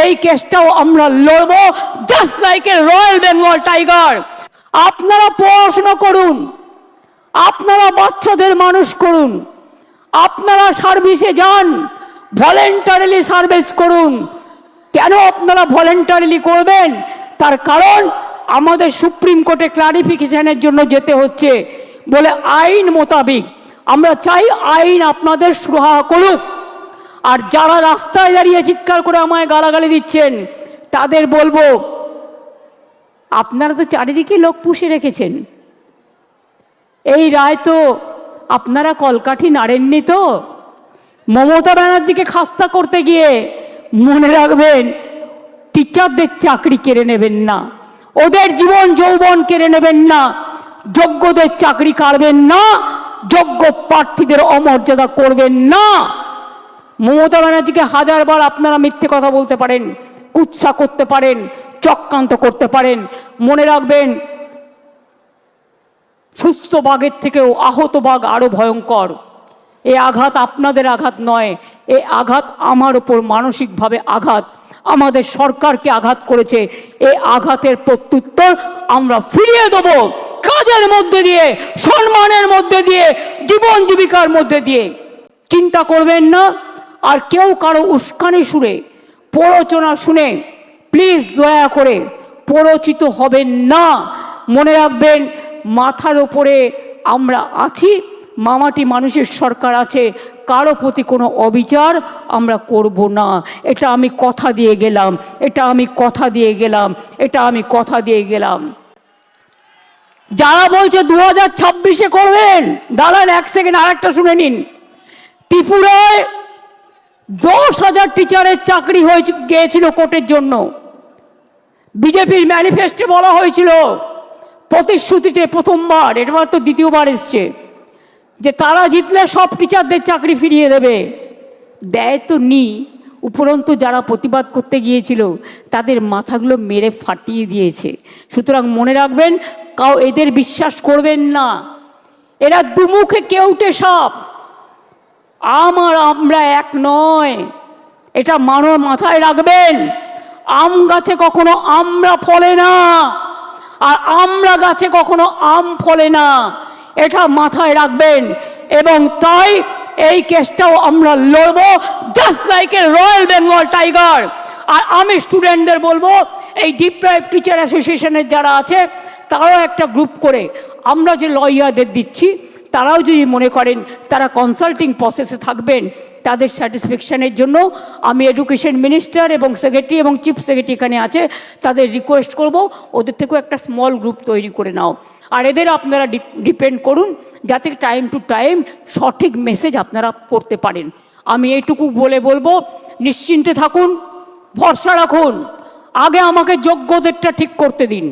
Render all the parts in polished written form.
এই কেসটাও আমরা লড়বো, just like a royal Bengal tiger. আপনারা পড়াশোনা করুন, আপনারা বাচ্চাদের মানুষ করুন, আপনারা সার্ভিসে যান, ভলেন্টারিলি সার্ভিস করুন। কেন আপনারা ভলেন্টারিলি করবেন? তার কারণ আমাদের সুপ্রিম কোর্টে ক্লারিফিকেশনের জন্য যেতে হচ্ছে বলে আইন মোতাবেক আমরা চাই আইন আপনাদের সুরাহা করুক। আর যারা রাস্তায় দাঁড়িয়ে চিৎকার করে আমায় গালাগালি দিচ্ছেন তাদের বলবো, আপনারা তো চারিদিকে লোক পুষে রেখেছেন, এই রায় তো আপনারা কলকাঠি নাড়েননি তো। মমতা ব্যানার্জিকে খাস্তা করতে গিয়ে মনে রাখবেন টিচারদের চাকরি কেড়ে নেবেন না, ওদের জীবন যৌবন কেড়ে নেবেন না, যোগ্যদের চাকরি কাড়বেন না, যোগ্য প্রার্থীদের অমর্যাদা করবেন না। মমতা ব্যানার্জিকে হাজারবার আপনারা মিথ্যে কথা বলতে পারেন, কুৎসা করতে পারেন, চক্রান্ত করতে পারেন, মনে রাখবেন সুস্থ বাঘের থেকেও আহত বাঘ আরো ভয়ঙ্কর। এই আঘাত আপনাদের আঘাত নয়, এই আঘাত আমার ওপর মানসিকভাবে আঘাত, আমাদের সরকারকে আঘাত করেছে। এই আঘাতের প্রত্যুত্তর আমরা ফিরিয়ে দেব কাজের মধ্যে দিয়ে, সম্মানের মধ্যে দিয়ে, জীবন জীবিকার মধ্যে দিয়ে। চিন্তা করবেন না। আর কেউ কারো উস্কানি সুরে, প্ররোচনা শুনে প্লিজ দয়া করে প্ররোচিত হবেন না। মনে রাখবেন মাথার ওপরে আমরা আছি, মামাটি মানুষের সরকার আছে, কারো প্রতি কোনো অবিচার আমরা করব না। এটা আমি কথা দিয়ে গেলাম, এটা আমি কথা দিয়ে গেলাম, এটা আমি কথা দিয়ে গেলাম। যারা বলছে 2026-এ করবেন, দাঁড়ান এক সেকেন্ড, আরেকটা শুনে নিন। ত্রিপুরায় 10,000 টিচারের চাকরি হয়ে গিয়েছিল কোর্টের জন্য। বিজেপির ম্যানিফেস্টোে বলা হয়েছিল, প্রতিশ্রুতিতে প্রথমবার, এবার তো দ্বিতীয়বার এসছে, যে তারা জিতলে সব টিচারদের চাকরি ফিরিয়ে দেবে। দেয় তো নি, উপরন্তু যারা প্রতিবাদ করতে গিয়েছিল তাদের মাথাগুলো মেরে ফাটিয়ে দিয়েছে। সুতরাং মনে রাখবেন, এদের বিশ্বাস করবেন না, এরা দুমুখে কেউটে সাপ। আমরা এক নয়, এটা মাথায় রাখবেন। আম গাছে কখনো আমরা ফলে না, আর আমরা গাছে কখনো আম ফলে না, এটা মাথায় রাখবেন। এবং তাই এই কেসটাও আমরা লড়বো, just like a royal Bengal tiger. আর আমি স্টুডেন্টদের বলবো, এই ডিপ্রাইভ টিচার অ্যাসোসিয়েশনের যারা আছে তারাও একটা গ্রুপ করে, আমরা যে লয়ারদের দিচ্ছি তারাও যদি মনে করেন তারা কনসাল্টিং প্রসেসে থাকবেন, তাদের স্যাটিসফ্যাকশানের জন্য আমি এডুকেশন মিনিস্টার এবং সেক্রেটারি এবং চিফ সেক্রেটারি এখানে আছে, তাদের রিকোয়েস্ট করব ওদের থেকেও একটা স্মল গ্রুপ তৈরি করে নাও। আর এদের আপনারা ডিপেন্ড করুন যাতে টাইম টু টাইম সঠিক মেসেজ আপনারা পড়তে পারেন। আমি এইটুকু বলবো, নিশ্চিন্তে থাকুন, ভরসা রাখুন। আগে আমাকে যোগ্যদেরটা ঠিক করতে দিন,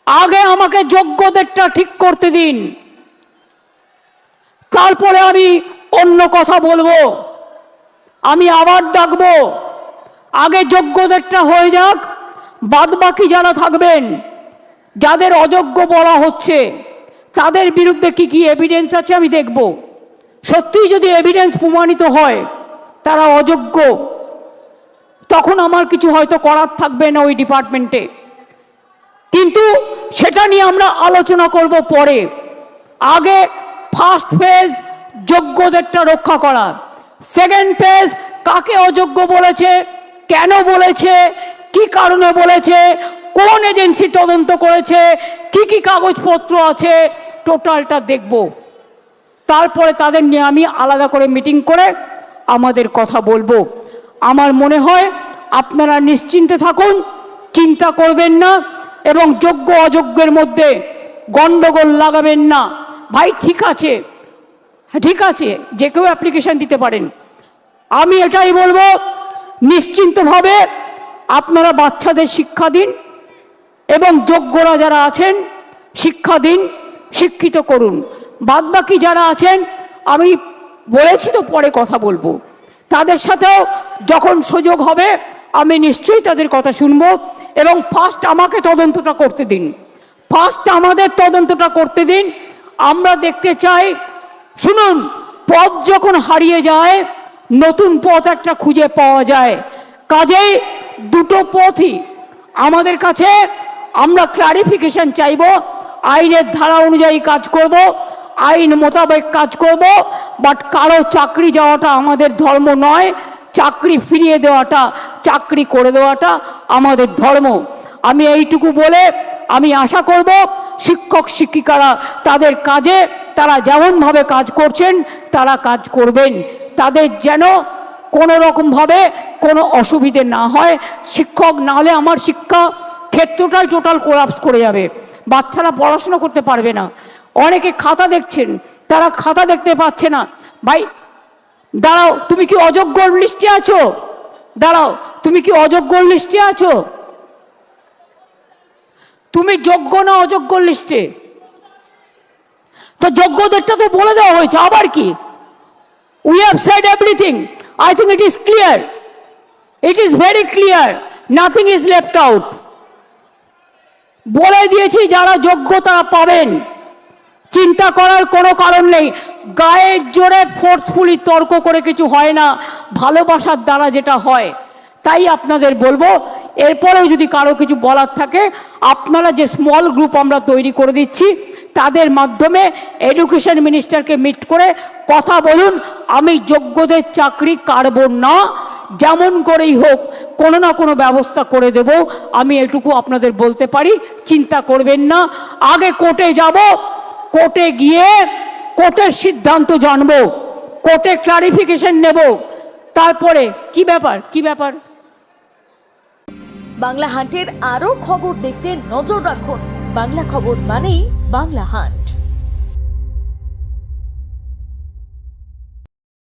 আগে আমাকে যোগ্যদেরটা ঠিক করতে দিন, তারপরে আমি অন্য কথা বলবো, আমি আবার ডাকবো। আগে যোগ্যদেরটা হয়ে যাক, বাদ বাকি যারা থাকবেন, যাদের অযোগ্য বলা হচ্ছে তাদের বিরুদ্ধে কি কি এভিডেন্স আছে আমি দেখব। সত্যিই যদি এভিডেন্স প্রমাণিত হয় তারা অযোগ্য, তখন আমার কিছু হয়তো করার থাকবে না ওই ডিপার্টমেন্টে, কিন্তু সেটা নিয়ে আমরা আলোচনা করব পরে। আগে ফার্স্ট ফেজ যোগ্যদেরটা রক্ষা করা, সেকেন্ড ফেজ কাকে অযোগ্য বলেছে, কেন বলেছে, কি কারণে বলেছে, কোন এজেন্সি তদন্ত করেছে, কি কি কাগজপত্র আছে, টোটালটা দেখব। তারপরে তাদের নিয়ে আমি আলাদা করে মিটিং করে আমাদের কথা বলবো। আমার মনে হয় আপনারা নিশ্চিন্তে থাকুন, চিন্তা করবেন না, এবং যোগ্য অযোগ্যের মধ্যে গন্ডগোল লাগাবেন না। ভাই ঠিক আছে, ঠিক আছে, যে কেউ অ্যাপ্লিকেশন দিতে পারেন। আমি এটাই বলবো, নিশ্চিন্তভাবে আপনারা বাচ্চাদের শিক্ষা দিন এবং যোগ্যরা যারা আছেন শিক্ষা দিন, শিক্ষিত করুন। বাদবাকি যারা আছেন আমি বলেছি তো পরে কথা বলবো, তাদের সাথেও যখন সুযোগ হবে আমি নিশ্চয়ই তাদের কথা শুনবো। এবং ফার্স্ট আমাকে তদন্তটা করতে দিন, ফার্স্ট আমাদের তদন্তটা করতে দিন। আমরা দেখতে চাই, শুনুন, পদ যখন হারিয়ে যায় নতুন পথ একটা খুঁজে পাওয়া যায়। কাজেই দুটো পথই আমাদের কাছে, আমরা ক্লারিফিকেশন চাইব, আইনের ধারা অনুযায়ী কাজ করব, আইন মোতাবেক কাজ করব, বাট কারো চাকরি যাওয়াটা আমাদের ধর্ম নয়, চাকরি ফিরিয়ে দেওয়াটা, চাকরি করে দেওয়াটা আমাদের ধর্ম। আমি এইটুকু বলে আমি আশা করব শিক্ষক শিক্ষিকারা তাদের কাজে তারা যেমনভাবে কাজ করছেন তারা কাজ করবেন, তাদের যেন কোনো রকমভাবে কোনো অসুবিধে না হয়। শিক্ষক না হলে আমার শিক্ষা ক্ষেত্রটাই টোটাল কোলাপস করে যাবে, বাচ্চারা পড়াশোনা করতে পারবে না। অনেকে খাতা দেখছেন, তারা খাতা দেখতে পাচ্ছে না। ভাই দাঁড়াও, তুমি কি অযোগ্যর লিস্টে আছো? দাঁড়াও, তুমি কি অযোগ্যর লিস্টে আছো? তুমি যোগ্য না অযোগ্যর লিস্টে? তো যোগ্যদেরটা তো বলে দেওয়া হয়েছে, আবার কি? We have said everything. I think it is clear. It is very clear. Nothing is left out. বলে দিয়েছি যারা যোগ্য তারা পাবেন, চিন্তা করার কোনো কারণ নেই। গায়ের জোরে ফোর্সফুলি তর্ক করে কিছু হয় না, ভালোবাসার দ্বারা যেটা হয়। তাই আপনাদের বলবো, এরপরেও যদি কারো কিছু বলার থাকে, আপনারা যে স্মল গ্রুপ আমরা তৈরি করে দিচ্ছি তাদের মাধ্যমে এডুকেশন মিনিস্টারকে মিট করে কথা বলুন। আমি যোগ্যদের চাকরি কাটব না, যেমন করেই হোক কোনো না কোনো ব্যবস্থা করে দেব, আমি এটুকু আপনাদের বলতে পারি। চিন্তা করবেন না, আগে কোর্টে যাব, কোর্টে গিয়ে কোর্টের সিদ্ধান্ত জানবো, কোর্টে ক্লারিফিকেশন নেব, তারপরে কি ব্যাপার। বাংলা হান্টের আরও খবর দেখতে নজর রাখুন। বাংলা খবর মানেই বাংলা হান্ট।